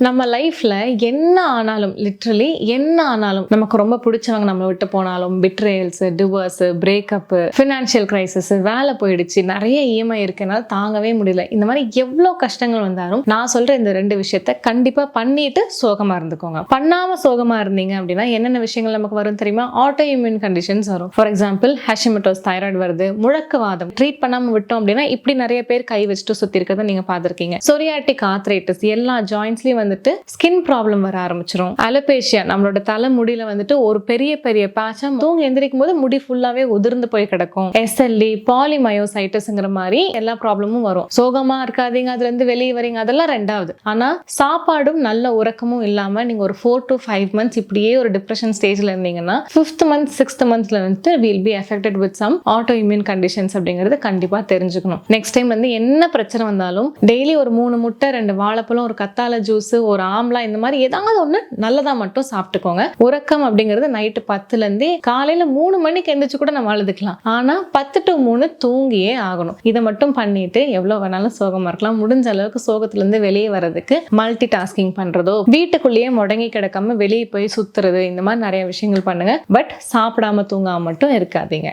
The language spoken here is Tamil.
நம்ம லைஃப்ல என்ன ஆனாலும் லிட்ரலி என்ன ஆனாலும் நமக்கு ரொம்ப பிடிச்சவங்க நம்மளை விட்டு போனாலும் பிட்ரேயல்ஸ், டிவோர்ஸ், பிரேக்கப், ஃபினான்ஷியல் கிரைசிஸ், வேலை போயிடுச்சு, நிறைய இஎம்ஐ இருக்கனால தாங்கவே முடியல, இந்த மாதிரி எவ்வளோ கஷ்டங்கள் வந்தாலும் நான் சொல்ற இந்த ரெண்டு விஷயத்த கண்டிப்பா பண்ணிட்டு சோகமா இருந்துக்கோங்க. பண்ணாம சோகமா இருந்தீங்க அப்படின்னா என்னென்ன விஷயங்கள் நமக்கு வரும் தெரியுமா? ஆட்டோ இம்யூன் கண்டிஷன்ஸ் வரும். ஃபார் எக்ஸாம்பிள் ஹஷிமட்டோஸ் தைராய்டு வருது, முழக்கவாதம். ட்ரீட் பண்ணாம விட்டோம் அப்படின்னா இப்படி நிறைய பேர் கை வச்சுட்டு சுத்தி இருக்கிறத நீங்க பார்த்திருக்கீங்க. சொரியாட்டிக் ஆர்த்ரைட்டிஸ், எல்லா ஜாயின்ஸ்லயும் வந்துட்டு ஸ்கின் ப்ராப்ளம் வர ஆரம்பிச்சிரும். அலோபேஷியா, நம்மளோட தலை முடியில வந்துட்டு ஒரு பெரிய பெரிய பேட்சா தூங்கி எந்திரிக்கும் போது முடி ஃபுல்லாவே உதிர்ந்து போய் கிடக்கும். எஸ்எல்இ, பாலிமயோசைட்டிஸ்ங்கிற மாதிரி எல்லா ப்ராப்ளமும் வரும். சோகமா இருக்காதீங்க, அதுல இருந்து வெளியே வரீங்க, அதெல்லாம் ரெண்டாவது. ஆனா சாப்பாடும் நல்ல உறக்கமும் இல்லாம நீங்க ஒரு 4 to 5 months இப்படியே ஒரு டிப்ரெஷன் ஸ்டேஜ்ல இருந்தீங்கன்னா 5th month 6th monthல வந்துட்டு will be affected with some autoimmune conditions அப்படிங்கிறது கண்டிப்பா தெரிஞ்சுக்கணும். நெக்ஸ்ட் டைம் வந்து என்ன பிரச்சனை வந்தாலும் டெய்லி ஒரு 3 முட்டை, 2 வாழைப்பழம், ஒரு கத்தாழை ஜூஸ், ஒரு ஆம்லா, இந்த மாதிரி ஏதாவது ஒண்ணு நல்லதா மட்டும் சாப்பிட்டுக்கோங்க. உறக்கம் அப்படிங்கிறது நைட்டு 10ல இருந்து காலையில 3 மணிக்கு எந்திரிச்சு கூட நம்ம அழுதுக்கலாம். ஆனா 10 to 3 தூங்கியே ஆகணும். இதை மட்டும் பண்ணிட்டு எவ்வளவு வேணாலும் சோகமா இருக்கலாம். முடிஞ்ச அளவுக்கு சோகத்துல இருந்து வெளியே வர்றதுக்கு மல்டி டாஸ்கிங் பண்றதோ, வீட்டுக்குள்ளேயே முடங்கி கிடக்காம வெளியே போய் சுத்துறது, இந்த மாதிரி நிறைய விஷயங்கள் பண்ணுங்க. பட் சாப்பிடாம தூங்காம மட்டும் இருக்காதீங்க.